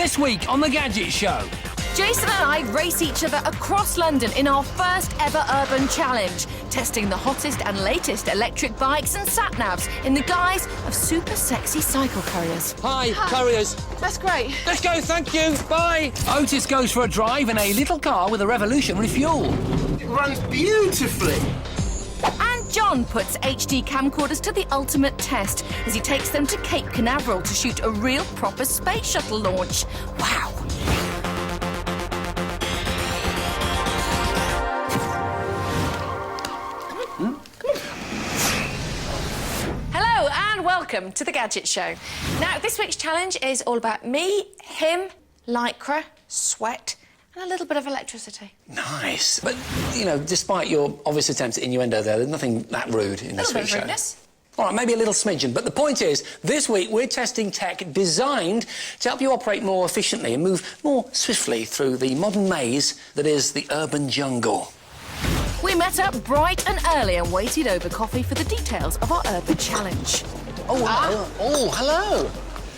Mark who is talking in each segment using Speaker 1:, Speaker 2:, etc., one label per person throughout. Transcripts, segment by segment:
Speaker 1: This week on The Gadget Show.
Speaker 2: Jason and I race each other across London in our first ever urban challenge, testing the hottest and latest electric bikes and sat-navs in the guise of super sexy cycle couriers.
Speaker 3: Hi, couriers.
Speaker 4: That's great.
Speaker 3: Let's go, thank you. Bye.
Speaker 1: Otis goes for a drive in a little car with a revolutionary fuel.
Speaker 5: It runs beautifully.
Speaker 2: And John puts HD camcorders to the ultimate test as he takes them to Cape Canaveral to shoot a real proper space shuttle launch. Wow.
Speaker 4: Hello and welcome to The Gadget Show. Now, this week's challenge is all about me, him, lycra, sweat, and a little bit of electricity.
Speaker 3: Nice. But, you know, despite your obvious attempts at innuendo there's nothing that rude in this week's show. All right, maybe a little smidgen. But the point is, this week we're testing tech designed to help you operate more efficiently and move more swiftly through the modern maze that is the urban jungle.
Speaker 2: We met up bright and early and waited over coffee for the details of our urban challenge.
Speaker 3: Oh, hello.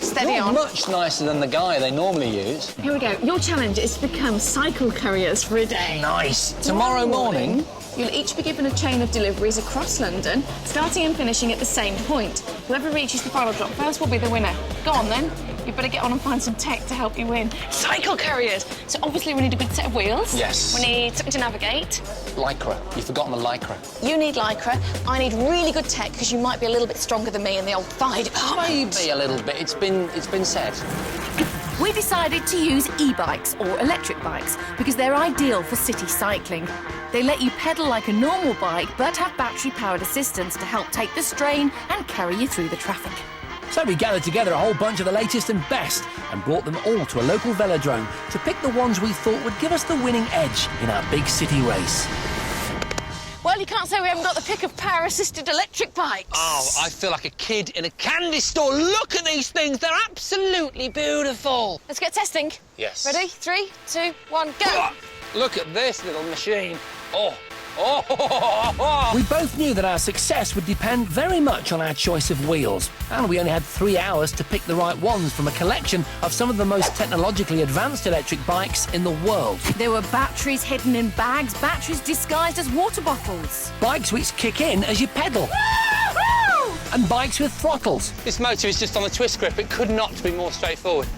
Speaker 4: Steady
Speaker 3: You're
Speaker 4: on.
Speaker 3: much nicer than the guy they normally use.
Speaker 6: Here we go. Your challenge is to become cycle couriers for a day.
Speaker 3: Nice. Tomorrow morning.
Speaker 6: You'll each be given a chain of deliveries across London, starting and finishing at the same point. Whoever reaches the final drop first will be the winner. Go on, then. You better get on and find some tech to help you win. Cycle couriers! So obviously we need a good set of wheels.
Speaker 3: Yes.
Speaker 6: We need something to navigate.
Speaker 3: Lycra. You've forgotten the lycra.
Speaker 4: You need lycra. I need really good tech because you might be a little bit stronger than me in the old thigh department.
Speaker 3: Maybe a little bit. It's been said.
Speaker 2: We decided to use e-bikes or electric bikes because they're ideal for city cycling. They let you pedal like a normal bike but have battery-powered assistance to help take the strain and carry you through the traffic.
Speaker 1: So we gathered together a whole bunch of the latest and best and brought them all to a local velodrome to pick the ones we thought would give us the winning edge in our big city race.
Speaker 4: Well, you can't say we haven't got the pick of power-assisted electric bikes.
Speaker 3: Oh, I feel like a kid in a candy store. Look at these things. They're absolutely beautiful.
Speaker 4: Let's get testing.
Speaker 3: Yes.
Speaker 4: Ready? 3, 2, 1, go.
Speaker 3: Look at this little machine. Oh.
Speaker 1: We both knew that our success would depend very much on our choice of wheels, and we only had 3 hours to pick the right ones from a collection of some of the most technologically advanced electric bikes in the world.
Speaker 2: There were batteries hidden in bags, batteries disguised as water bottles.
Speaker 1: Bikes which kick in as you pedal. And bikes with throttles.
Speaker 3: This motor is just on the twist grip. It could not be more straightforward.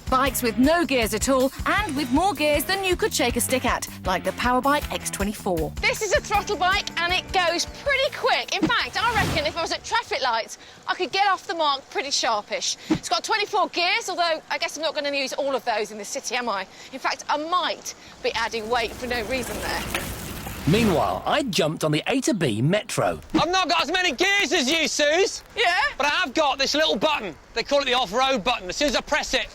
Speaker 2: Bikes with no gears at all and with more gears than you could shake a stick at, like the Powerbike X24.
Speaker 4: This is a throttle bike and it goes pretty quick. In fact, I reckon if I was at traffic lights, I could get off the mark pretty sharpish. It's got 24 gears, although I guess I'm not going to use all of those in the city, am I? In fact, I might be adding weight for no reason there.
Speaker 1: Meanwhile, I jumped on the A to B Metro.
Speaker 3: I've not got as many gears as you, Suze.
Speaker 4: Yeah?
Speaker 3: But I have got this little button. They call it the off-road button. As soon as I press it,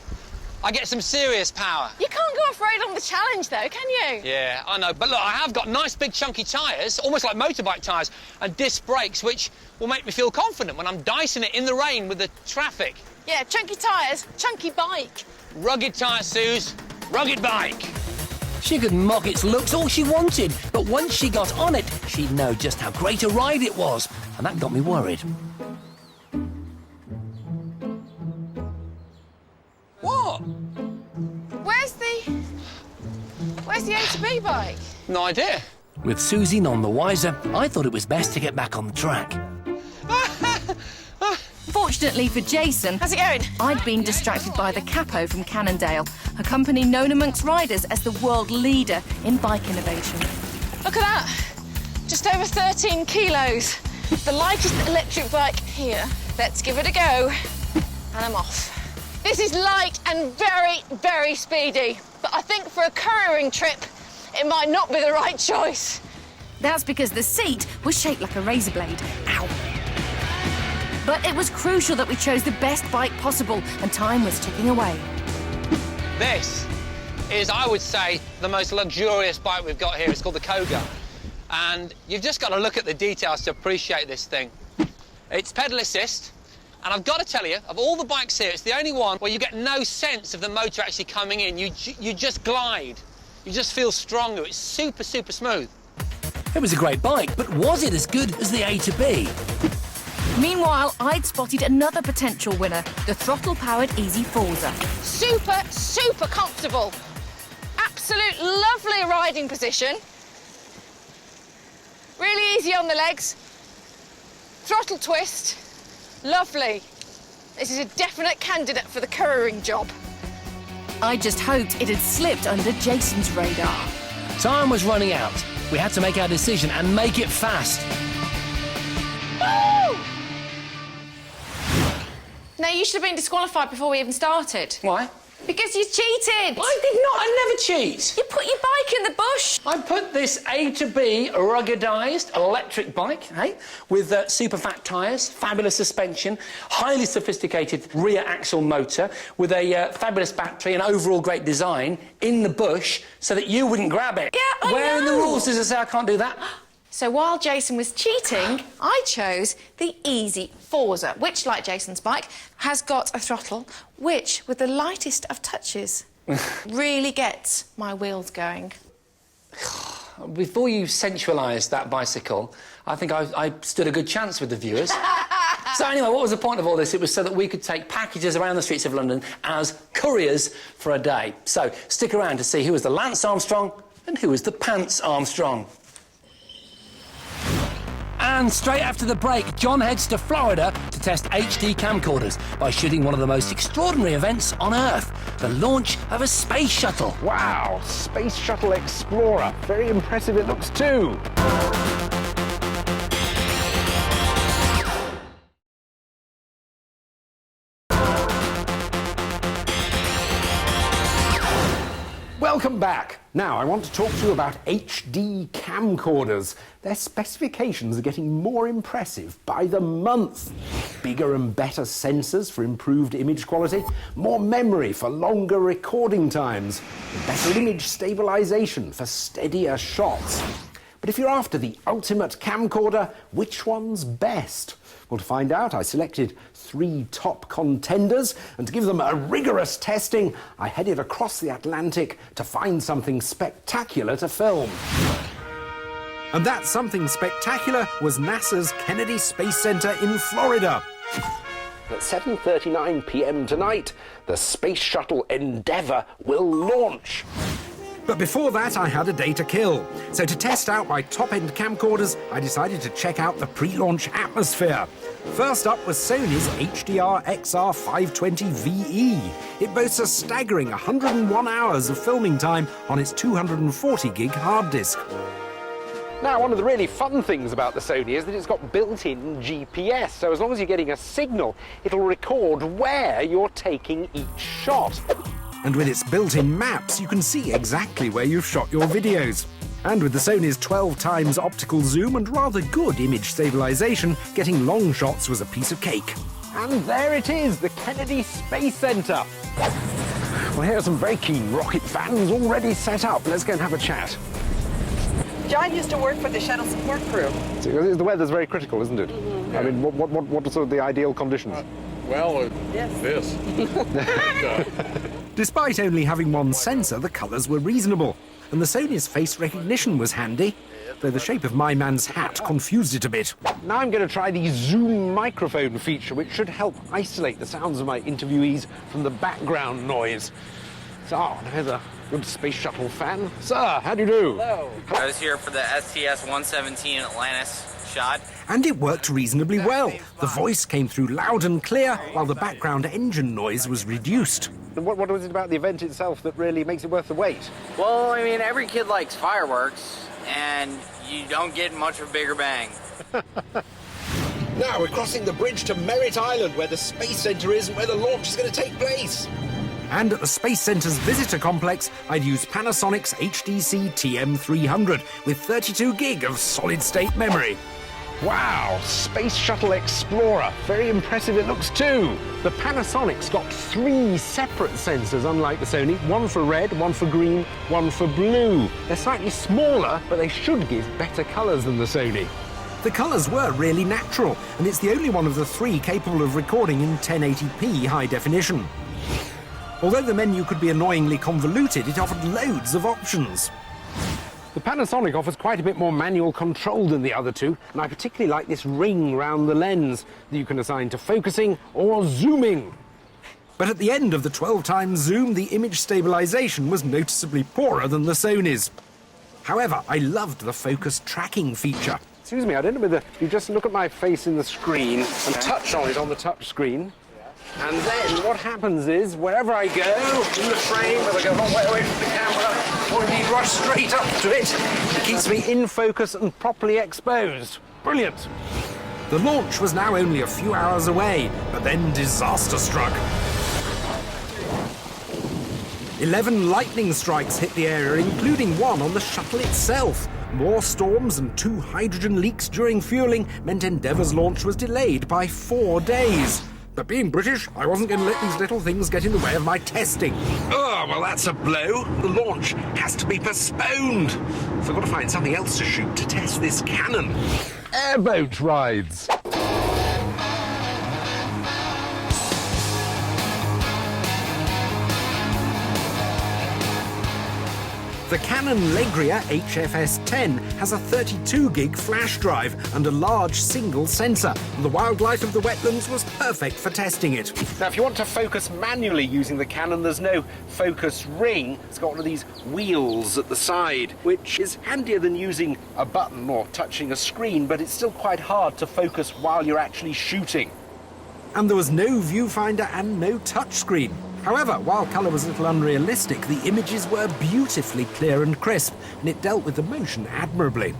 Speaker 3: I get some serious power.
Speaker 4: You can't go off-road on the challenge, though, can you?
Speaker 3: Yeah, I know. But look, I have got nice big chunky tyres, almost like motorbike tyres, and disc brakes, which will make me feel confident when I'm dicing it in the rain with the traffic.
Speaker 4: Yeah, chunky tyres, chunky bike.
Speaker 3: Rugged tyres, Suze. Rugged bike.
Speaker 1: She could mock its looks all she wanted, but once she got on it, she'd know just how great a ride it was, and that got me worried.
Speaker 3: What?
Speaker 4: Where's the A to B bike?
Speaker 3: No idea.
Speaker 1: With Susie none the wiser, I thought it was best to get back on the track.
Speaker 2: Fortunately for Jason,
Speaker 4: How's it going?
Speaker 2: I'd been distracted by the Capo from Cannondale, a company known amongst riders as the world leader in bike innovation.
Speaker 4: Look at that. Just over 13 kilos. The lightest electric bike here. Let's give it a go. And I'm off. This is light and very, very speedy. But I think for a couriering trip, it might not be the right choice.
Speaker 2: That's because the seat was shaped like a razor blade. Ow. But it was crucial that we chose the best bike possible, and time was ticking away.
Speaker 3: This is, I would say, the most luxurious bike we've got here. It's called the Koga. And you've just got to look at the details to appreciate this thing. It's pedal assist. And I've got to tell you, of all the bikes here, it's the only one where you get no sense of the motor actually coming in. You just glide. You just feel stronger. It's super, super smooth.
Speaker 1: It was a great bike, but was it as good as the A to B?
Speaker 2: Meanwhile, I'd spotted another potential winner, the throttle-powered Easy Forza.
Speaker 4: Super, super comfortable. Absolute lovely riding position. Really easy on the legs. Throttle twist. Lovely. This is a definite candidate for the couriering job.
Speaker 2: I just hoped it had slipped under Jason's radar.
Speaker 1: Time was running out. We had to make our decision and make it fast.
Speaker 4: Woo!
Speaker 6: No, you should have been disqualified before we even started.
Speaker 1: Why?
Speaker 6: Because you cheated.
Speaker 1: I did not. I never cheat.
Speaker 6: You put your bike in the bush.
Speaker 1: I put this A to B ruggedised electric bike, hey, with super fat tyres, fabulous suspension, highly sophisticated rear axle motor, with a fabulous battery and overall great design in the bush so that you wouldn't grab it.
Speaker 6: Yeah, I
Speaker 1: Where in the
Speaker 6: know.
Speaker 1: rules does it say I can't do that?
Speaker 6: So while Jason was cheating, I chose the Easy Forza, which, like Jason's bike, has got a throttle, which, with the lightest of touches, really gets my wheels going.
Speaker 1: Before you sensualised that bicycle, I think I stood a good chance with the viewers. So anyway, what was the point of all this? It was so that we could take packages around the streets of London as couriers for a day. So stick around to see who was the Lance Armstrong and who was the Pants Armstrong. And straight after the break, John heads to Florida to test HD camcorders by shooting one of the most extraordinary events on Earth, the launch of a space shuttle.
Speaker 7: Wow, Space Shuttle Explorer. Very impressive it looks too. Welcome back. Now, I want to talk to you about HD camcorders. Their specifications are getting more impressive by the month. Bigger and better sensors for improved image quality, more memory for longer recording times, better image stabilization for steadier shots. But if you're after the ultimate camcorder, which one's best? Well, to find out, I selected 3 top contenders, and to give them a rigorous testing, I headed across the Atlantic to find something spectacular to film. And that something spectacular was NASA's Kennedy Space Center in Florida. At 7:39 p.m. tonight, the Space Shuttle Endeavour will launch. But before that, I had a day to kill. So to test out my top-end camcorders, I decided to check out the pre-launch atmosphere. First up was Sony's HDR XR 520VE. It boasts a staggering 101 hours of filming time on its 240-gig hard disk. Now, one of the really fun things about the Sony is that it's got built-in GPS, so as long as you're getting a signal, it'll record where you're taking each shot. And with its built-in maps, you can see exactly where you've shot your videos. And with the Sony's 12 times optical zoom and rather good image stabilization, getting long shots was a piece of cake. And there it is, the Kennedy Space Center. Well, here are some very keen rocket fans already set up. Let's go and have a chat.
Speaker 8: John used to work for the shuttle support crew.
Speaker 7: So the weather's very critical, isn't it? Mm-hmm. I mean, what are sort of the ideal conditions?
Speaker 8: This.
Speaker 7: Despite only having one sensor, the colours were reasonable, and the Sony's face recognition was handy, though the shape of my man's hat confused it a bit. Now I'm going to try the zoom microphone feature, which should help isolate the sounds of my interviewees from the background noise. So, there's a good space shuttle fan. Sir, how do you do?
Speaker 9: Hello. I was here for the STS-117 Atlantis shot.
Speaker 7: And it worked reasonably well. The voice came through loud and clear, while the background engine noise was reduced. What was it about the event itself that really makes it worth the wait?
Speaker 9: Well, I mean, every kid likes fireworks, and you don't get much of a bigger bang.
Speaker 10: Now we're crossing the bridge to Merritt Island, where the Space Center is and where the launch is going to take place.
Speaker 7: And at the Space Center's visitor complex, I'd used Panasonic's HDC TM300 with 32 gig of solid-state memory. Wow, Space Shuttle Explorer. Very impressive it looks too. The Panasonic's got 3 separate sensors, unlike the Sony. One for red, one for green, one for blue. They're slightly smaller, but they should give better colours than the Sony. The colours were really natural, and it's the only one of the 3 capable of recording in 1080p high definition. Although the menu could be annoyingly convoluted, it offered loads of options. The Panasonic offers quite a bit more manual control than the other two, and I particularly like this ring round the lens that you can assign to focusing or zooming. But at the end of the 12x zoom, the image stabilisation was noticeably poorer than the Sony's. However, I loved the focus tracking feature. Excuse me, I don't know whether you just look at my face in the screen and touch on it on the touch screen. And then what happens is, wherever I go in the frame, whether I go a long way away from the camera or indeed rush straight up to it, it keeps me in focus and properly exposed. Brilliant. The launch was now only a few hours away, but then disaster struck. 11 lightning strikes hit the area, including one on the shuttle itself. More storms and 2 hydrogen leaks during fueling meant Endeavour's launch was delayed by 4 days. But being British, I wasn't going to let these little things get in the way of my testing. Oh, well, that's a blow. The launch has to be postponed. So I've got to find something else to shoot to test this Canon. Airboat rides. The Canon Legria Hfs 10 has a 32-gig flash drive and a large single sensor, and the wildlife of the wetlands was perfect for testing it. Now, if you want to focus manually using the Canon, there's no focus ring. It's got one of these wheels at the side, which is handier than using a button or touching a screen, but it's still quite hard to focus while you're actually shooting. And there was no viewfinder and no touchscreen. However, while colour was a little unrealistic, the images were beautifully clear and crisp, and it dealt with the motion admirably.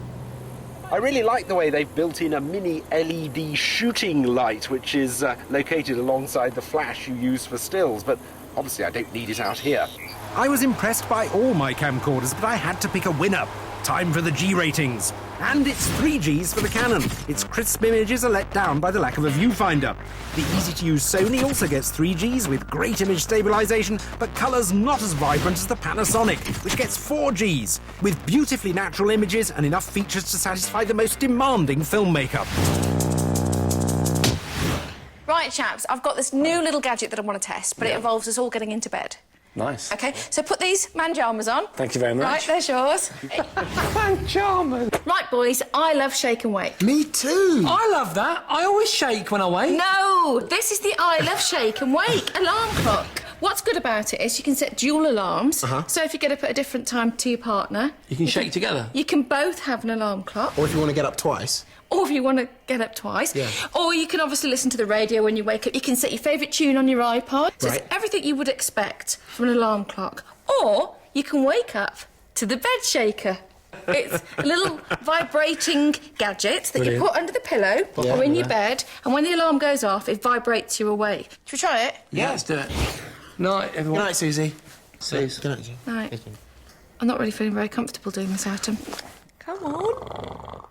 Speaker 7: I really like the way they've built in a mini LED shooting light, which is located alongside the flash you use for stills, but obviously I don't need it out here. I was impressed by all my camcorders, but I had to pick a winner. Time for the G ratings. And it's 3 Gs for the Canon. Its crisp images are let down by the lack of a viewfinder. The easy-to-use Sony also gets 3 Gs with great image stabilisation, but colours not as vibrant as the Panasonic, which gets 4 Gs, with beautifully natural images and enough features to satisfy the most demanding filmmaker.
Speaker 6: Right, chaps, I've got this new little gadget that I want to test, but it involves us all getting into bed.
Speaker 1: Nice.
Speaker 6: OK, so put these manjamas on.
Speaker 1: Thank you very much.
Speaker 6: Right, there's yours.
Speaker 1: Manjamas.
Speaker 6: Right, boys, I love shake and wake.
Speaker 5: Me too.
Speaker 1: I love that. I always shake when I wake.
Speaker 6: No, this is the I love shake and wake alarm clock. What's good about it is you can set dual alarms. So if you get up at a different time to your partner...
Speaker 1: You can shake together?
Speaker 6: You can both have an alarm clock.
Speaker 5: Or if you want to get up twice.
Speaker 6: Or if you want to get up twice.
Speaker 5: Yeah.
Speaker 6: Or you can obviously listen to the radio when you wake up. You can set your favourite tune on your iPod. So it's everything you would expect from an alarm clock. Or you can wake up to the bed shaker. It's a little vibrating gadget that you put under the pillow or in your bed, and when the alarm goes off, it vibrates you awake. Should we try it?
Speaker 1: Yeah, let's do it. Night, everyone.
Speaker 5: Good night, Susie. Good night, Susie.
Speaker 6: Night. I'm not really feeling very comfortable doing this item. Come on.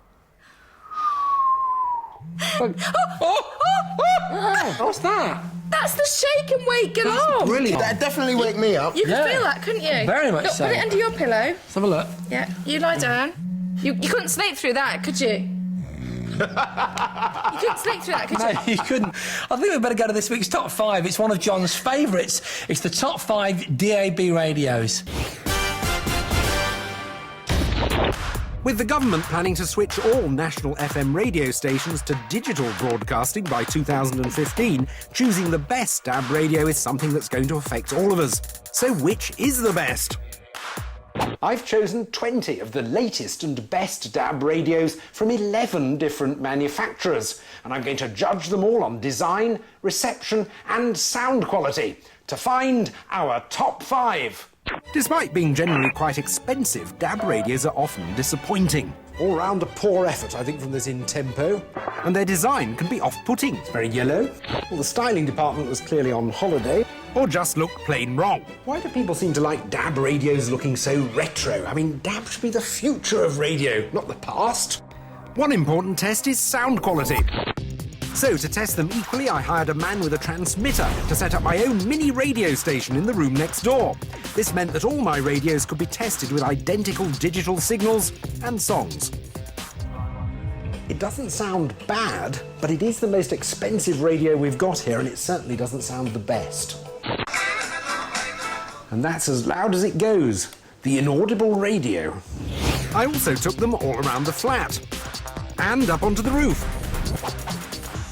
Speaker 1: What's that?
Speaker 6: That's the shake and wake alarm.
Speaker 5: Brilliant. That'd definitely wake me up.
Speaker 6: You could feel that, couldn't you?
Speaker 1: Very much
Speaker 6: Look,
Speaker 1: so.
Speaker 6: Put it under your pillow.
Speaker 1: Let's have a look.
Speaker 6: Yeah, you lie down. You couldn't sleep through that, could you? You couldn't sleep through that, could you?
Speaker 1: No, you couldn't. I think we better go to this week's Top 5. It's one of John's favourites. It's the Top 5 DAB radios.
Speaker 7: With the government planning to switch all national FM radio stations to digital broadcasting by 2015, choosing the best DAB radio is something that's going to affect all of us. So which is the best? I've chosen 20 of the latest and best DAB radios from 11 different manufacturers, and I'm going to judge them all on design, reception and sound quality to find our top 5. Despite being generally quite expensive, DAB radios are often disappointing. All round a poor effort, I think, from this in-tempo. And their design can be off-putting. It's very yellow. Well, the styling department was clearly on holiday. Or just look plain wrong. Why do people seem to like DAB radios looking so retro? I mean, DAB should be the future of radio, not the past. One important test is sound quality. So, to test them equally, I hired a man with a transmitter to set up my own mini radio station in the room next door. This meant that all my radios could be tested with identical digital signals and songs. It doesn't sound bad, but it is the most expensive radio we've got here, and it certainly doesn't sound the best. And that's as loud as it goes. The inaudible radio. I also took them all around the flat and up onto the roof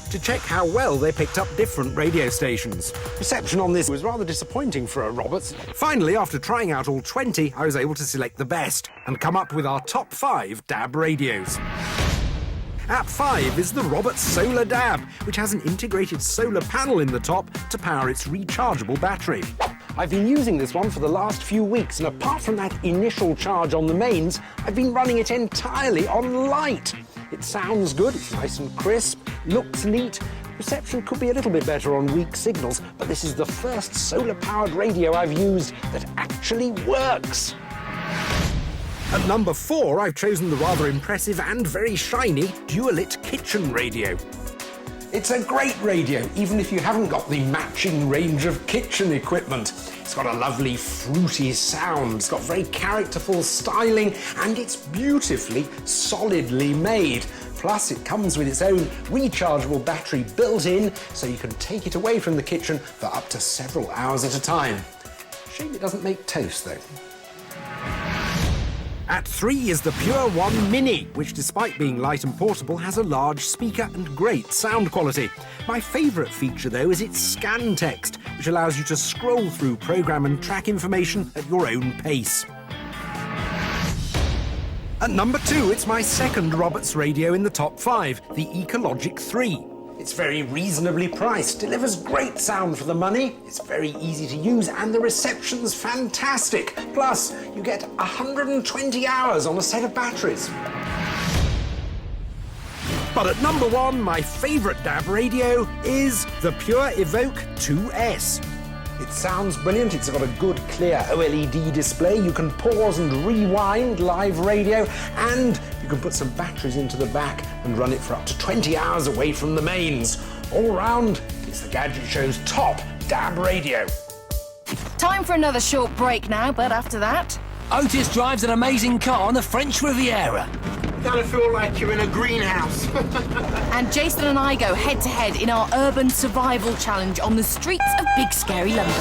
Speaker 7: to check how well they picked up different radio stations. Reception on this was rather disappointing for a Roberts. Finally, after trying out all 20, I was able to select the best and come up with our top 5 DAB radios. At 5 is the Roberts Solar DAB, which has an integrated solar panel in the top to power its rechargeable battery. I've been using this one for the last few weeks, and apart from that initial charge on the mains, I've been running it entirely on light. It sounds good, it's nice and crisp, looks neat. Reception could be a little bit better on weak signals, but this is the first solar-powered radio I've used that actually works. At number 4, I've chosen the rather impressive and very shiny Dualit kitchen radio. It's a great radio, even if you haven't got the matching range of kitchen equipment. It's got a lovely fruity sound, it's got very characterful styling, and it's beautifully, solidly made. Plus, it comes with its own rechargeable battery built in, so you can take it away from the kitchen for up to several hours at a time. Shame it doesn't make toast, though. At 3 is the Pure One Mini, which despite being light and portable has a large speaker and great sound quality. My favourite feature though is its scan text, which allows you to scroll through programme and track information at your own pace. At number 2, it's my second Roberts radio in the top 5, the Ecologic 3. It's very reasonably priced, delivers great sound for the money, it's very easy to use, and the reception's fantastic. Plus, you get 120 hours on a set of batteries. But at number 1, my favourite DAB radio is the Pure Evoke 2S. It sounds brilliant, it's got a good clear OLED display, you can pause and rewind live radio, and you can put some batteries into the back and run it for up to 20 hours away from the mains. All round, it's the Gadget Show's top DAB radio.
Speaker 2: Time for another short break now, but after that...
Speaker 1: Otis drives an amazing car on the French Riviera.
Speaker 5: Kind of feel like you're in a greenhouse.
Speaker 2: And Jason and I go head-to-head in our urban survival challenge on the streets of big, scary London.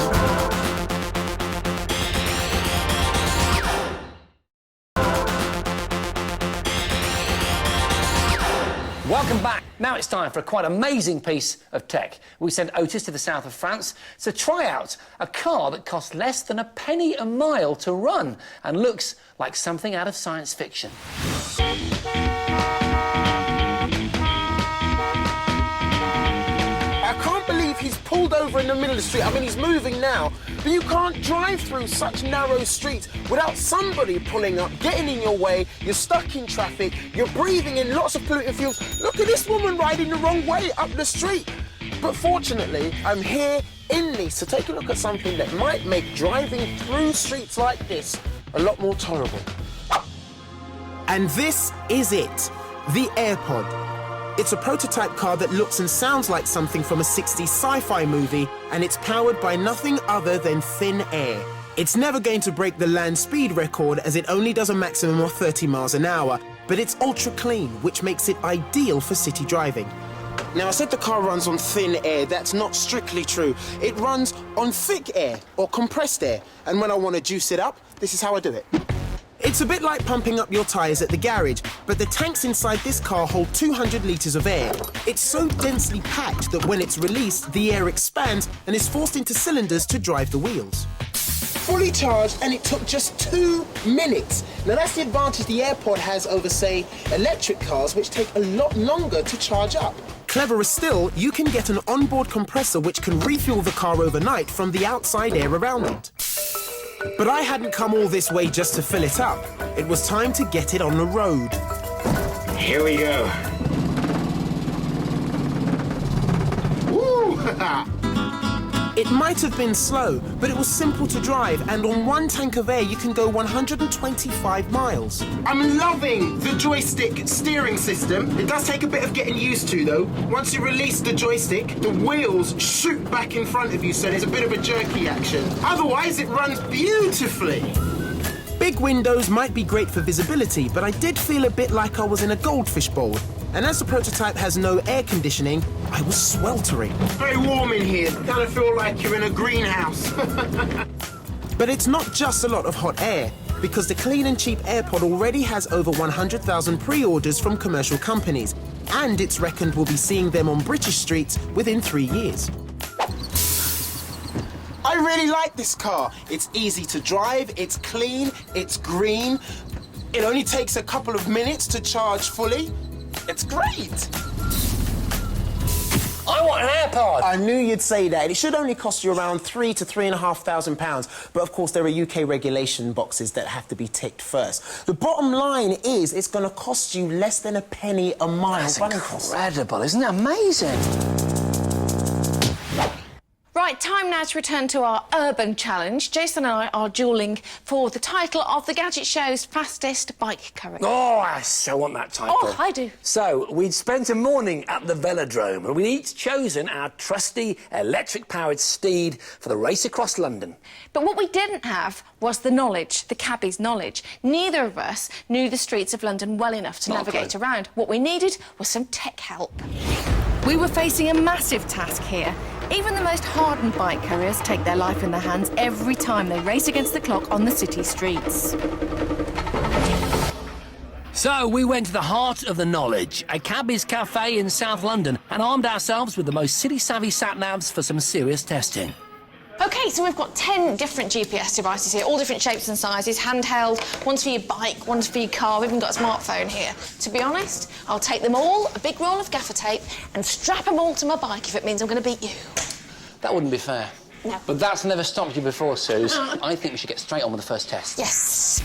Speaker 1: Welcome back. Now it's time for a quite amazing piece of tech. We sent Otis to the south of France to try out a car that costs less than a penny a mile to run and looks like something out of science fiction.
Speaker 5: I can't believe he's pulled over in the middle of the street. I mean, he's moving now, but you can't drive through such narrow streets without somebody pulling up, getting in your way. You're stuck in traffic, you're breathing in lots of pollutant fumes. Look at this woman riding the wrong way up the street. But fortunately, I'm here in Nice to take a look at something that might make driving through streets like this a lot more tolerable.
Speaker 11: And this is it, the AirPod. It's a prototype car that looks and sounds like something from a 60s sci-fi movie, and it's powered by nothing other than thin air. It's never going to break the land speed record, as it only does a maximum of 30 miles an hour, but it's ultra clean, which makes it ideal for city driving.
Speaker 5: Now, I said the car runs on thin air. That's not strictly true. It runs on thick air or compressed air, and when I want to juice it up, this is how I do it.
Speaker 11: It's a bit like pumping up your tyres at the garage, but the tanks inside this car hold 200 litres of air. It's so densely packed that when it's released, the air expands and is forced into cylinders to drive the wheels.
Speaker 5: Fully charged, and it took just 2 minutes. Now, that's the advantage the AirPod has over, say, electric cars, which take a lot longer to charge up.
Speaker 11: Cleverer still, you can get an onboard compressor which can refuel the car overnight from the outside air around it. But I hadn't come all this way just to fill it up. It was time to get it on the road.
Speaker 5: Here we go. Woo!
Speaker 11: It might have been slow, but it was simple to drive, and on 1 tank of air you can go 125 miles.
Speaker 5: I'm loving the joystick steering system. It does take a bit of getting used to, though. Once you release the joystick, the wheels shoot back in front of you, so there's a bit of a jerky action. Otherwise, it runs beautifully.
Speaker 11: Big windows might be great for visibility, but I did feel a bit like I was in a goldfish bowl. And as the prototype has no air conditioning, I was sweltering.
Speaker 5: Very warm in here. Kind of feel like you're in a greenhouse.
Speaker 11: But it's not just a lot of hot air, because the clean and cheap AirPod already has over 100,000 pre-orders from commercial companies, and it's reckoned we'll be seeing them on British streets within 3 years.
Speaker 5: I really like this car. It's easy to drive, it's clean, it's green. It only takes a couple of minutes to charge fully. It's great.
Speaker 1: I want an AirPod.
Speaker 5: I knew you'd say that. It should only cost you around £3,000 to £3,500. But of course, there are UK regulation boxes that have to be ticked first. The bottom line is it's going to cost you less than a penny a mile.
Speaker 1: That's incredible, isn't it amazing?
Speaker 4: Right, time now to return to our urban challenge. Jason and I are duelling for the title of the Gadget Show's fastest bike courier.
Speaker 1: Oh, I so want that title.
Speaker 4: Oh, I do.
Speaker 1: So, we'd spent a morning at the velodrome and we'd each chosen our trusty electric-powered steed for the race across London.
Speaker 4: But what we didn't have was the knowledge, the cabbie's knowledge. Neither of us knew the streets of London well enough to navigate around. What we needed was some tech help.
Speaker 2: We were facing a massive task here. Even the most hardened bike couriers take their life in their hands every time they race against the clock on the city streets.
Speaker 1: So we went to the heart of the knowledge, a cabbie's cafe in South London, and armed ourselves with the most city-savvy sat-navs for some serious testing.
Speaker 4: OK, so we've got 10 different GPS devices here, all different shapes and sizes, handheld, one's for your bike, one's for your car, we've even got a smartphone here. To be honest, I'll take them all, a big roll of gaffer tape, and strap them all to my bike if it means I'm going to beat you.
Speaker 3: That wouldn't be fair.
Speaker 4: No.
Speaker 3: But that's never stopped you before, Suze. I think we should get straight on with the first test.
Speaker 4: Yes.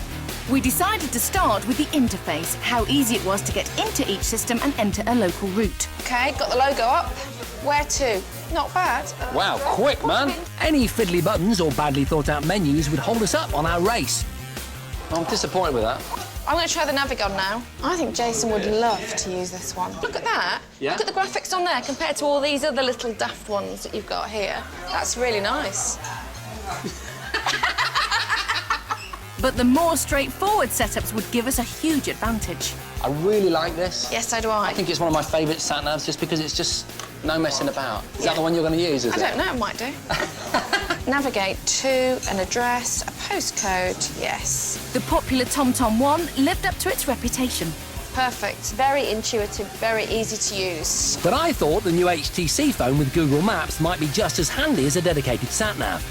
Speaker 2: We decided to start with the interface, how easy it was to get into each system and enter a local route.
Speaker 4: OK, got the logo up. Where to? Not bad.
Speaker 3: Wow, quick, man.
Speaker 1: Any fiddly buttons or badly thought-out menus would hold us up on our race.
Speaker 3: I'm disappointed with that.
Speaker 4: I'm going to try the Navigon now. I think Jason would love to use this one. Look at that.
Speaker 3: Yeah?
Speaker 4: Look at the graphics on there compared to all these other little daft ones that you've got here. That's really nice.
Speaker 2: But the more straightforward setups would give us a huge advantage.
Speaker 3: I really like this.
Speaker 4: Yes, so do I.
Speaker 3: I think it's one of my favourite sat-navs just because it's just no messing about. Is that the one you're going to use, is it?
Speaker 4: I don't know, I might do. Navigate to an address, a postcode, yes.
Speaker 2: The popular TomTom One lived up to its reputation.
Speaker 4: Perfect. Very intuitive, very easy to use.
Speaker 1: But I thought the new HTC phone with Google Maps might be just as handy as a dedicated sat-nav.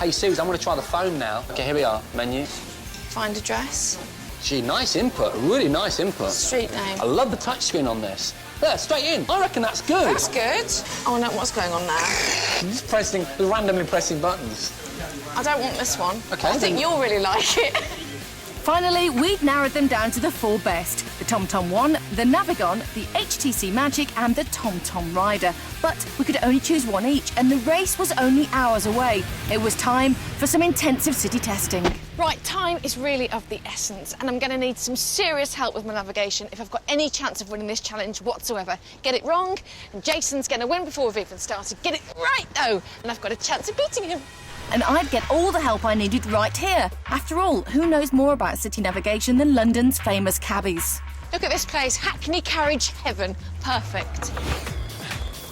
Speaker 3: Hey, Suze, I'm going to try the phone now. OK, here we are. Menu.
Speaker 4: Find address.
Speaker 3: Gee, nice input. Really nice input.
Speaker 4: Street name.
Speaker 3: I love the touchscreen on this. There, straight in. I reckon that's good.
Speaker 4: That's good. Oh, no, what's going on now?
Speaker 3: Just randomly pressing buttons.
Speaker 4: I don't want this one.
Speaker 3: OK.
Speaker 4: I think you'll really like it.
Speaker 2: Finally, we'd narrowed them down to the four best. The TomTom One, the Navigon, the HTC Magic and the TomTom Rider. But we could only choose one each and the race was only hours away. It was time for some intensive city testing.
Speaker 4: Right, time is really of the essence and I'm going to need some serious help with my navigation if I've got any chance of winning this challenge whatsoever. Get it wrong and Jason's going to win before we've even started. Get it right, though, and I've got a chance of beating him.
Speaker 2: And I'd get all the help I needed right here. After all, who knows more about city navigation than London's famous cabbies?
Speaker 4: Look at this place, Hackney Carriage Heaven. Perfect.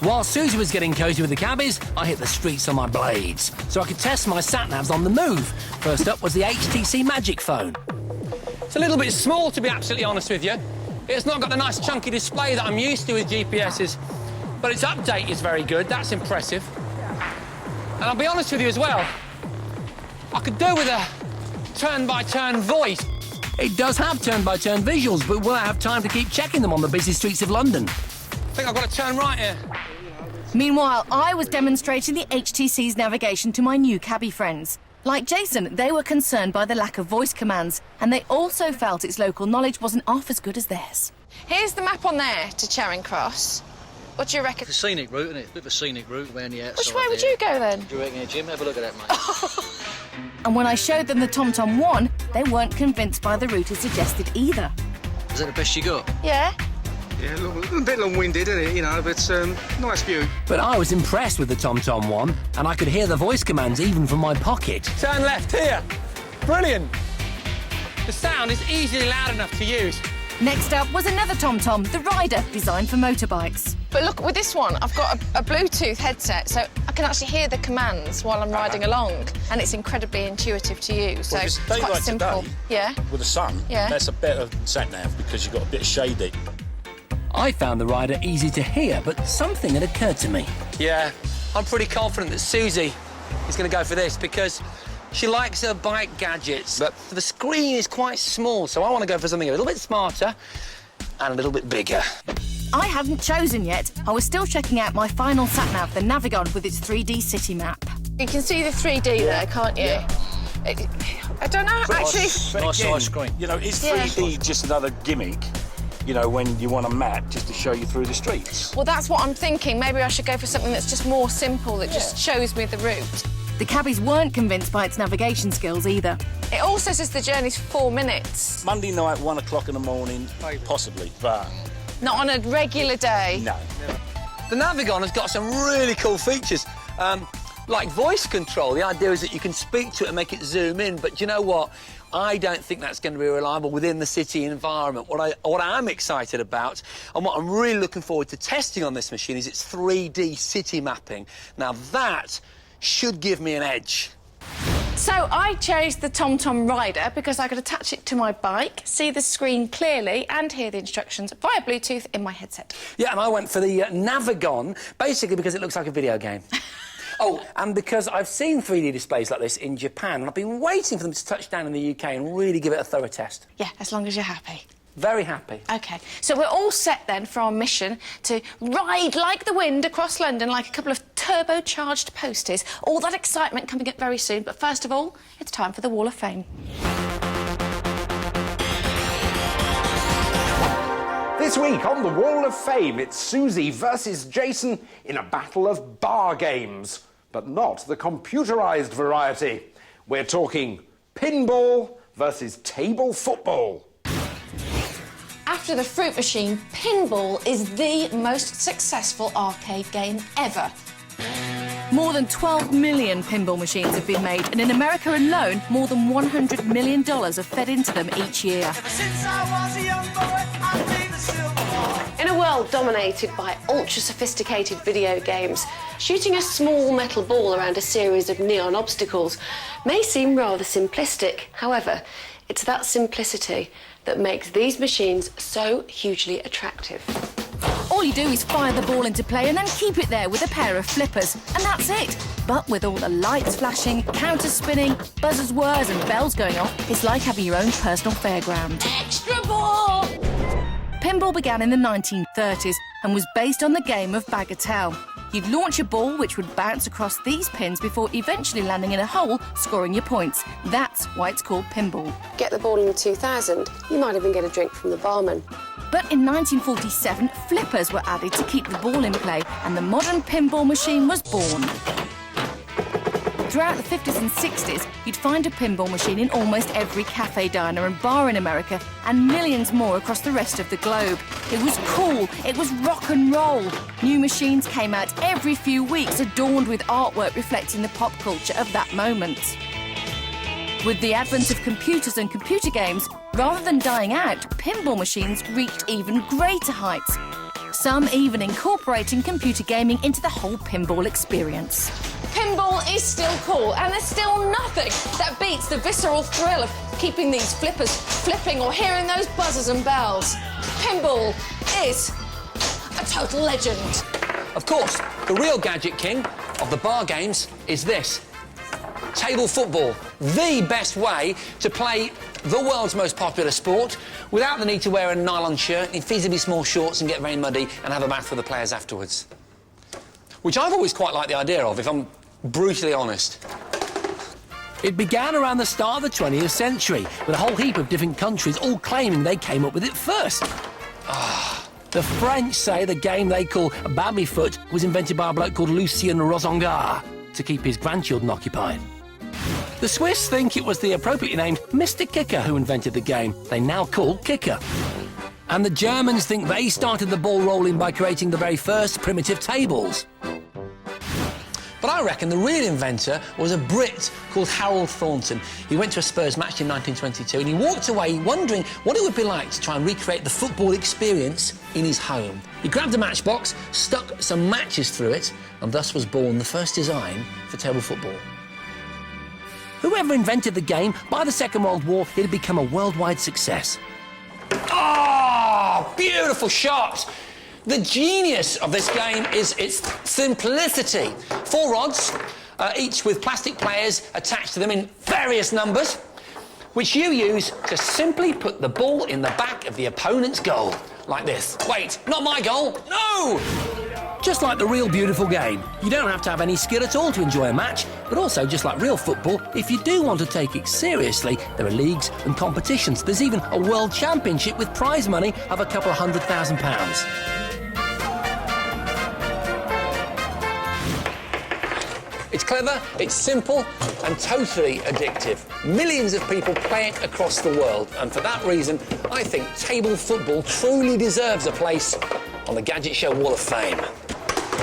Speaker 1: While Susie was getting cosy with the cabbies, I hit the streets on my blades, so I could test my sat-navs on the move. First up was the HTC Magic phone.
Speaker 3: It's a little bit small, to be absolutely honest with you. It's not got the nice chunky display that I'm used to with GPSs, but its update is very good. That's impressive. And I'll be honest with you as well, I could do with a turn-by-turn voice.
Speaker 1: It does have turn-by-turn visuals, but will I have time to keep checking them on the busy streets of London?
Speaker 3: I think I've got to turn right here.
Speaker 2: Meanwhile, I was demonstrating the HTC's navigation to my new cabbie friends. Like Jason, they were concerned by the lack of voice commands, and they also felt its local knowledge wasn't half as good as theirs.
Speaker 4: Here's the map on there to Charing Cross. What do you reckon?
Speaker 12: It's a scenic route, isn't it? It's a bit of a scenic route around the outside.
Speaker 4: Which way would you go then?
Speaker 12: Do you reckon, Jim? Have a look at that, mate.
Speaker 2: And when I showed them the TomTom One, they weren't convinced by the route it suggested either.
Speaker 12: Is that the best you got?
Speaker 4: Yeah.
Speaker 13: Yeah, a bit long-winded, isn't it? You know, but nice view.
Speaker 1: But I was impressed with the TomTom One, and I could hear the voice commands even from my pocket.
Speaker 3: Turn left here. Brilliant. The sound is easily loud enough to use.
Speaker 2: Next up was another TomTom, the Rider, designed for motorbikes.
Speaker 4: But look, with this one, I've got a Bluetooth headset, so I can actually hear the commands while I'm riding along, and it's incredibly intuitive to use. So it's quite simple.
Speaker 14: Today, with the sun, that's a better sat-nav because you've got a bit of shading.
Speaker 1: I found the Rider easy to hear, but something had occurred to me.
Speaker 3: Yeah, I'm pretty confident that Susie is going to go for this because she likes her bike gadgets, but the screen is quite small, so I want to go for something a little bit smarter and a little bit bigger.
Speaker 2: I hadn't chosen yet. I was still checking out my final sat-nav, the Navigon, with its 3D city map.
Speaker 4: You can see the 3D there, can't you?
Speaker 14: Yeah.
Speaker 4: I don't know, actually.
Speaker 14: Nice size screen. You know, is 3D just another gimmick, you know, when you want a map just to show you through the streets?
Speaker 4: Well, that's what I'm thinking. Maybe I should go for something that's just more simple, that just shows me the route.
Speaker 2: The cabbies weren't convinced by its navigation skills either.
Speaker 4: It also says the journey's 4 minutes.
Speaker 14: Monday night, 1 o'clock in the morning, possibly, but...
Speaker 4: Not on a regular day.
Speaker 14: No.
Speaker 3: The Navigon has got some really cool features, like voice control. The idea is that you can speak to it and make it zoom in, but you know what? I don't think that's going to be reliable within the city environment. What I'm excited about and what I'm really looking forward to testing on this machine is its 3D city mapping. Now, that should give me an edge.
Speaker 4: So I chose the TomTom Rider because I could attach it to my bike, see the screen clearly and hear the instructions via Bluetooth in my headset.
Speaker 1: Yeah, and I went for the Navigon, basically because it looks like a video game. Oh, and because I've seen 3D displays like this in Japan, and I've been waiting for them to touch down in the UK and really give it a thorough test.
Speaker 4: Yeah, as long as you're happy.
Speaker 1: Very happy.
Speaker 4: OK, so we're all set then for our mission to ride like the wind across London like a couple of turbocharged posties. All that excitement coming up very soon, but first of all, it's time for the Wall of Fame.
Speaker 7: This week on the Wall of Fame, it's Susie versus Jason in a battle of bar games, but not the computerised variety. We're talking pinball versus table football.
Speaker 4: After the fruit machine, pinball is the most successful arcade game ever.
Speaker 2: More than 12 million pinball machines have been made, and in America alone, more than $100 million are fed into them each year.
Speaker 15: In a world dominated by ultra-sophisticated video games, shooting a small metal ball around a series of neon obstacles may seem rather simplistic. However, it's that simplicity that makes these machines so hugely attractive.
Speaker 2: All you do is fire the ball into play and then keep it there with a pair of flippers, and that's it. But with all the lights flashing, counters spinning, buzzers whirs and bells going off, it's like having your own personal fairground.
Speaker 4: Extra ball!
Speaker 2: Pinball began in the 1930s and was based on the game of bagatelle. You'd launch a ball which would bounce across these pins before eventually landing in a hole, scoring your points. That's why it's called pinball.
Speaker 15: Get the ball in 2000, you might even get a drink from the barman.
Speaker 2: But in 1947, flippers were added to keep the ball in play, and the modern pinball machine was born. Throughout the 50s and 60s, you'd find a pinball machine in almost every cafe, diner and bar in America, and millions more across the rest of the globe. It was cool, it was rock and roll. New machines came out every few weeks, adorned with artwork reflecting the pop culture of that moment. With the advent of computers and computer games, rather than dying out, pinball machines reached even greater heights. Some even incorporating computer gaming into the whole pinball experience.
Speaker 4: Pinball is still cool, and there's still nothing that beats the visceral thrill of keeping these flippers flipping or hearing those buzzers and bells. Pinball is a total legend.
Speaker 3: Of course, the real gadget king of the bar games is this. Table football, the best way to play the world's most popular sport without the need to wear a nylon shirt, in feasibly small shorts and get very muddy and have a bath with the players afterwards. Which I've always quite liked the idea of, if I'm brutally honest.
Speaker 1: It began around the start of the 20th century, with a whole heap of different countries all claiming they came up with it first. The French say the game they call Baby-Foot was invented by a bloke called Lucien Rosengart to keep his grandchildren occupied. The Swiss think it was the appropriately named Mr. Kicker who invented the game, they now call Kicker. And the Germans think they started the ball rolling by creating the very first primitive tables. But I reckon the real inventor was a Brit called Harold Thornton. He went to a Spurs match in 1922 and he walked away wondering what it would be like to try and recreate the football experience in his home. He grabbed a matchbox, stuck some matches through it, and thus was born the first design for table football. Whoever invented the game, by the Second World War, it had become a worldwide success. Oh, beautiful shots! The genius of this game is its simplicity. 4 rods, each with plastic players attached to them in various numbers, which you use to simply put the ball in the back of the opponent's goal, like this. Wait, not my goal, no! Just like the real beautiful game, you don't have to have any skill at all to enjoy a match, but also, just like real football, if you do want to take it seriously, there are leagues and competitions. There's even a world championship with prize money of a couple of £100,000. It's clever, it's simple, and totally addictive. Millions of people play it across the world, and for that reason, I think table football truly deserves a place on the Gadget Show Wall of Fame.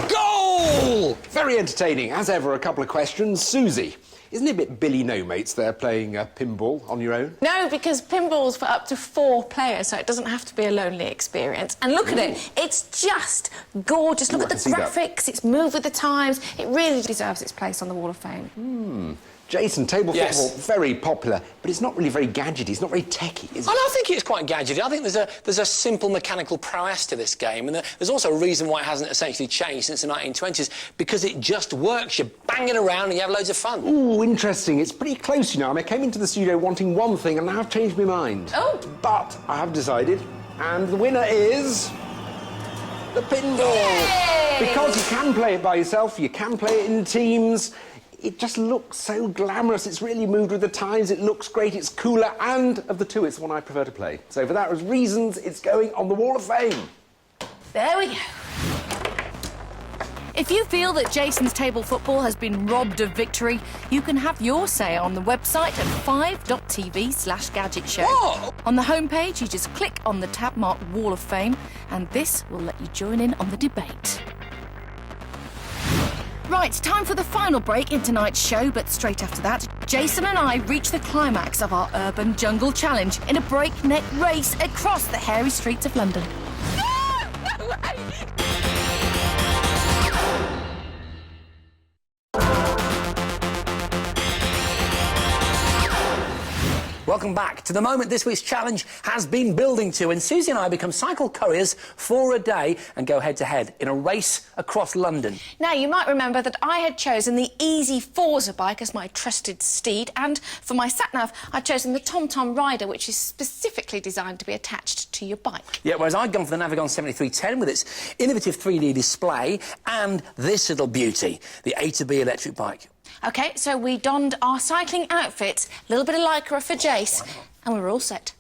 Speaker 1: Goal!
Speaker 7: Very entertaining. As ever, a couple of questions. Susie, isn't it a bit Billy No Mates there playing pinball on your own?
Speaker 6: No, because pinball's for up to 4 players, so it doesn't have to be a lonely experience. And look at it, it's just gorgeous. Look at the graphics, it's moved with the times. It really deserves its place on the Wall of Fame.
Speaker 7: Jason, table football, very popular, but it's not really very gadgety, it's not very techy, is it?
Speaker 1: I don't think it's quite gadgety. I think there's a simple mechanical prowess to this game, and there's also a reason why it hasn't essentially changed since the 1920s, because it just works. You bang it around and you have loads of fun.
Speaker 7: Ooh, interesting. It's pretty close, you know. I mean, I came into the studio wanting one thing, and now I've changed my mind.
Speaker 6: Oh!
Speaker 7: But I have decided, and the winner is the pinball.
Speaker 6: Yay!
Speaker 7: Because you can play it by yourself, you can play it in teams. It just looks so glamorous. It's really moved with the times. It looks great. It's cooler. And of the two, it's the one I prefer to play. So for that reasons, it's going on the Wall of Fame.
Speaker 2: There we go. If you feel that Jason's table football has been robbed of victory, you can have your say on the website at 5.tv/Gadget Show.
Speaker 1: Whoa!
Speaker 2: On the homepage, you just click on the tab marked Wall of Fame, and this will let you join in on the debate. Right, time for the final break in tonight's show, but straight after that, Jason and I reach the climax of our Urban Jungle Challenge in a breakneck race across the hairy streets of London.
Speaker 4: No way!
Speaker 1: Welcome back to the moment this week's challenge has been building to, and Susie and I become cycle couriers for a day and go head-to-head in a race across London.
Speaker 6: Now, you might remember that I had chosen the Easy Forza bike as my trusted steed, and for my sat-nav, I'd chosen the TomTom Rider, which is specifically designed to be attached to your bike.
Speaker 1: Yeah, whereas I'd gone for the Navigon 7310 with its innovative 3D display and this little beauty, the A to B electric bike.
Speaker 6: OK, so we donned our cycling outfits, a little bit of lycra for Jace, and we were all set.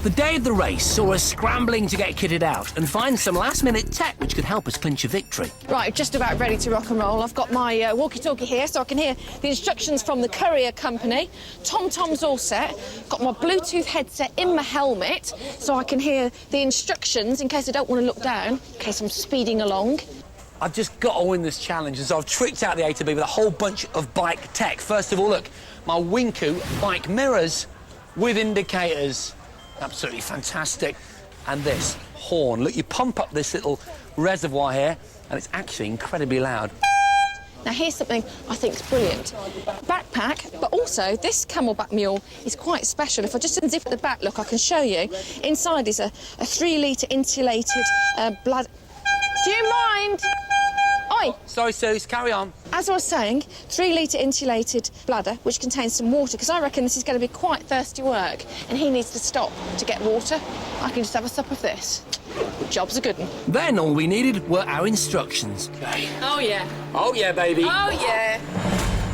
Speaker 1: The day of the race saw us scrambling to get kitted out and find some last-minute tech which could help us clinch a victory.
Speaker 4: Right, just about ready to rock and roll. I've got my walkie-talkie here so I can hear the instructions from the courier company. TomTom's all set. Got my Bluetooth headset in my helmet so I can hear the instructions in case I don't want to look down, in case I'm speeding along.
Speaker 1: I've just got to win this challenge, and so I've tricked out the A to B with a whole bunch of bike tech. First of all, look, my Winku bike mirrors with indicators. Absolutely fantastic. And this horn. Look, you pump up this little reservoir here, and it's actually incredibly loud.
Speaker 4: Now, here's something I think is brilliant. Backpack, but also this Camelback mule is quite special. If I just unzip at the back, look, I can show you. Inside is a 3-litre insulated bladder. Do you mind? Oi!
Speaker 1: Sorry, Suze, carry on.
Speaker 4: As I was saying, 3-litre insulated bladder, which contains some water, because I reckon this is going to be quite thirsty work, and he needs to stop to get water. I can just have a sup of this. Job's a good one.
Speaker 1: Then all we needed were our instructions. Okay.
Speaker 4: Oh, yeah.
Speaker 1: Oh, yeah, baby.
Speaker 4: Oh, yeah.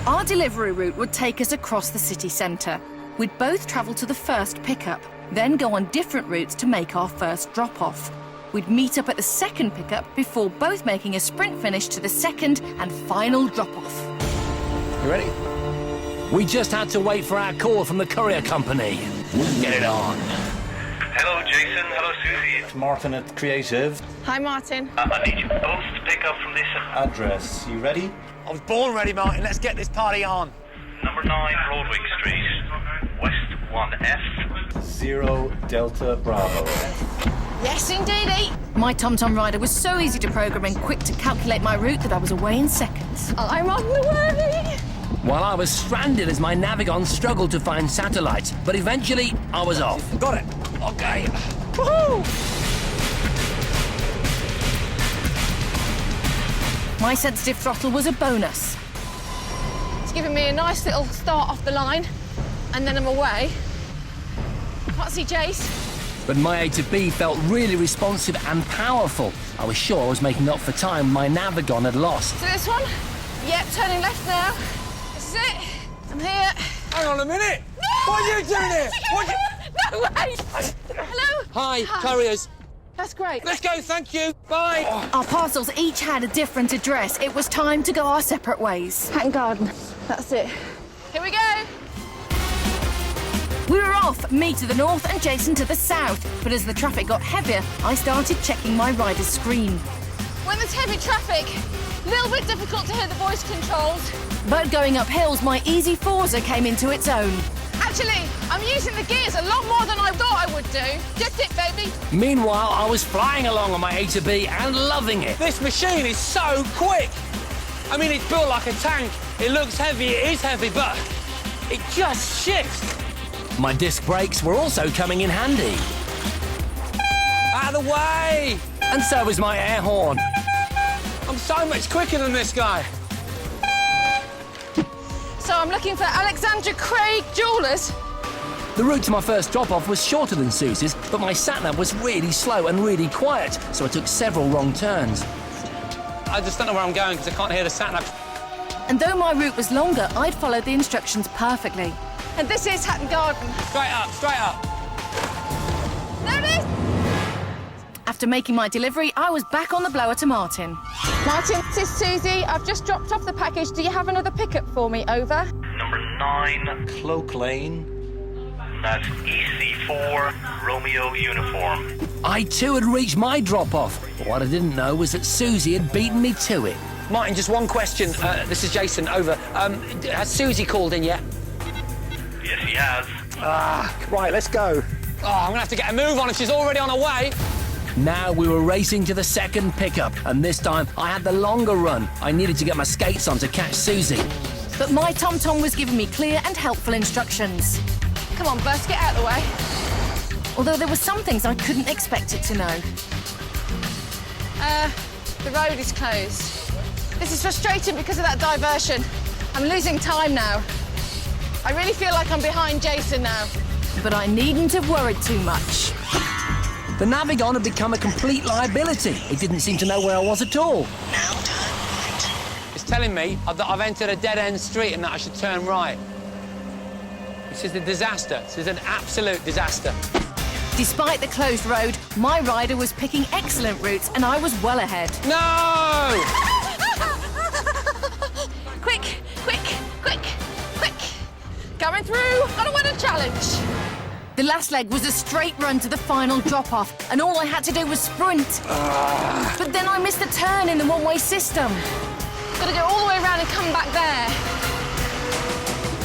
Speaker 2: Our delivery route would take us across the city centre. We'd both travel to the first pickup, then go on different routes to make our first drop-off. We'd meet up at the second pickup before both making a sprint finish to the second and final drop-off.
Speaker 1: You ready? We just had to wait for our call from the courier company. Get it on.
Speaker 16: Hello, Jason. Hello, Susie.
Speaker 17: It's Martin at Creative.
Speaker 6: Hi, Martin.
Speaker 16: I need you both to pick up from this
Speaker 17: Address. You ready?
Speaker 18: I was born ready, Martin. Let's get this party on.
Speaker 16: number 9 Broadway Street, West 1F.
Speaker 17: 0 Delta Bravo.
Speaker 4: Yes, indeedy.
Speaker 2: My TomTom rider was so easy to program and quick to calculate my route that I was away in seconds.
Speaker 4: I'm on the way.
Speaker 1: While I was stranded as my Navigon struggled to find satellites, but eventually I was off.
Speaker 18: Got it. Okay.
Speaker 4: Woohoo!
Speaker 2: My sensitive throttle was a bonus.
Speaker 4: It's giving me a nice little start off the line, and then I'm away. Can't see Jace.
Speaker 1: But my A to B felt really responsive and powerful. I was sure I was making up for time my Navigon had lost.
Speaker 4: So this one? Yep, turning left now. This is it. I'm here.
Speaker 18: Hang on a minute.
Speaker 4: No!
Speaker 18: What are you doing here?
Speaker 4: No way! Hello?
Speaker 18: Hi, couriers.
Speaker 4: That's great.
Speaker 18: Let's go, thank you. Bye.
Speaker 2: Our parcels each had a different address. It was time to go our separate ways.
Speaker 4: Hatton Garden. That's it. Here we go.
Speaker 2: We were off, me to the north and Jason to the south. But as the traffic got heavier, I started checking my rider's screen.
Speaker 4: When there's heavy traffic, a little bit difficult to hear the voice controls.
Speaker 2: But going up hills, my easy Forza came into its own.
Speaker 4: Actually, I'm using the gears a lot more than I thought I would do. Just it, baby.
Speaker 1: Meanwhile, I was flying along on my A to B and loving it.
Speaker 18: This machine is so quick. I mean, it's built like a tank. It looks heavy, it is heavy, but it just shifts.
Speaker 1: My disc brakes were also coming in handy.
Speaker 18: Out of the way!
Speaker 1: And so was my air horn.
Speaker 18: I'm so much quicker than this guy.
Speaker 4: So I'm looking for Alexandra Craig Jewellers.
Speaker 1: The route to my first drop-off was shorter than Susie's, but my sat-nav was really slow and really quiet, so I took several wrong turns.
Speaker 3: I just don't know where I'm going because I can't hear the sat-nav.
Speaker 2: And though my route was longer, I'd followed the instructions perfectly.
Speaker 4: And this is Hatton Garden.
Speaker 3: Straight up, straight up.
Speaker 4: There it is.
Speaker 2: After making my delivery, I was back on the blower to Martin.
Speaker 4: Martin, this is Susie. I've just dropped off the package. Do you have another pickup for me? Over.
Speaker 16: Number 9,
Speaker 17: Cloak Lane.
Speaker 16: that's EC4 Romeo Uniform.
Speaker 1: I too had reached my drop-off, but what I didn't know was that Susie had beaten me to it.
Speaker 3: Martin, just one question. This is Jason, over. Has Susie called in yet?
Speaker 16: Yes, he has.
Speaker 18: Right, let's go.
Speaker 3: Oh, I'm gonna have to get a move on if she's already on her way.
Speaker 1: Now we were racing to the second pickup, and this time I had the longer run. I needed to get my skates on to catch Susie.
Speaker 2: But my TomTom was giving me clear and helpful instructions.
Speaker 4: Come on, Buzz, get out of the way.
Speaker 2: Although there were some things I couldn't expect it to know.
Speaker 4: The road is closed. This is frustrating because of that diversion. I'm losing time now. I really feel like I'm behind Jason now.
Speaker 2: But I needn't have worried too much.
Speaker 1: The Navigon had become a complete liability. It didn't seem to know where I was at all.
Speaker 3: It's telling me that I've entered a dead-end street and that I should turn right. This is a disaster. This is an absolute disaster.
Speaker 2: Despite the closed road, my rider was picking excellent routes and I was well ahead.
Speaker 3: No!
Speaker 4: Quick, quick, quick, quick. Coming through. Gonna win a challenge.
Speaker 2: The last leg was a straight run to the final drop-off, and all I had to do was sprint. But then I missed a turn in the one-way system.
Speaker 4: Gotta go all the way around and come back there.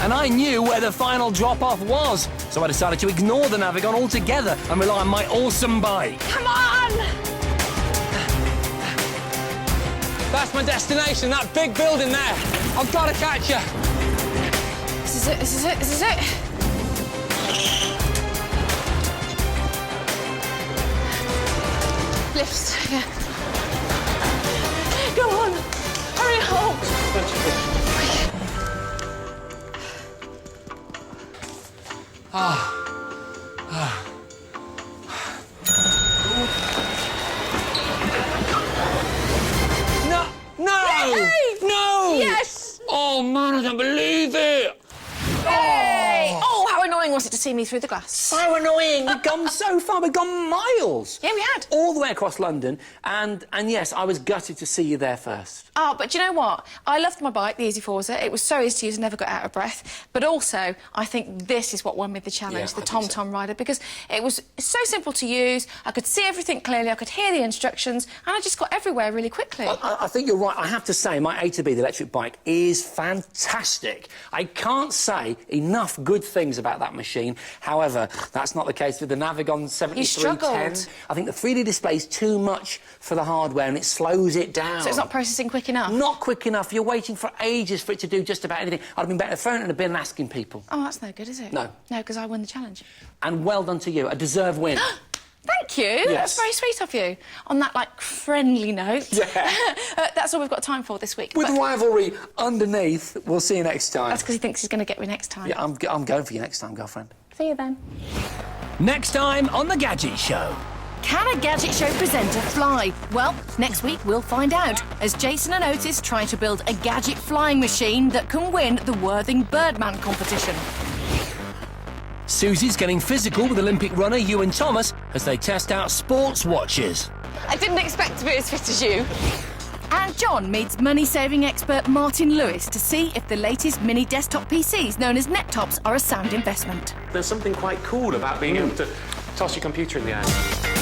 Speaker 1: And I knew where the final drop-off was, so I decided to ignore the Navigon altogether and rely on my awesome bike.
Speaker 4: Come on!
Speaker 3: That's my destination, that big building there. I've got to catch her.
Speaker 4: This is it, this is it, this is it. Lifts, yeah. Go on, hurry home.
Speaker 3: No!
Speaker 4: Yes!
Speaker 3: Oh, man, I don't believe it.
Speaker 4: Hey! Oh, how annoying was it to see
Speaker 6: see me through the glass.
Speaker 1: So annoying. We've gone so far. We've gone miles.
Speaker 6: Yeah, we had.
Speaker 1: All the way across London. And yes, I was gutted to see you there first.
Speaker 6: Oh, but do you know what? I loved my bike, the Easy Forza. It was so easy to use, never got out of breath. But also, I think this is what won me the challenge, the TomTom Rider, because it was so simple to use. I could see everything clearly, I could hear the instructions, and I just got everywhere really quickly.
Speaker 1: I think you're right. I have to say, my A to B, the electric bike, is fantastic. I can't say enough good things about that machine. However, that's not the case with the Navigon 7310.
Speaker 6: You struggled.
Speaker 1: I think the 3D display is too much for the hardware and it slows it down.
Speaker 6: So it's not processing quick enough?
Speaker 1: Not quick enough. You're waiting for ages for it to do just about anything. I'd have been better throwing it in a bin and asking people.
Speaker 6: Oh, that's no good, is it?
Speaker 1: No.
Speaker 6: No, because I won the challenge.
Speaker 1: And well done to you. A deserved win.
Speaker 6: Thank you.
Speaker 1: Yes.
Speaker 6: That's very sweet of you. On that, like, friendly note.
Speaker 1: Yeah.
Speaker 6: That's all we've got time for this week.
Speaker 1: With rivalry underneath, we'll see you next time.
Speaker 6: That's because he thinks he's going to get me next time.
Speaker 1: Yeah, I'm going for you next time, girlfriend.
Speaker 6: See you then.
Speaker 1: Next time on The Gadget Show.
Speaker 2: Can a Gadget Show presenter fly? Well, next week we'll find out, as Jason and Otis try to build a gadget flying machine that can win the Worthing Birdman competition.
Speaker 1: Susie's getting physical with Olympic runner Ewan Thomas as they test out sports watches.
Speaker 4: I didn't expect to be as fit as you.
Speaker 2: And John meets money-saving expert Martin Lewis to see if the latest mini desktop PCs known as nettops are a sound investment.
Speaker 19: There's something quite cool about being able to toss your computer in the air.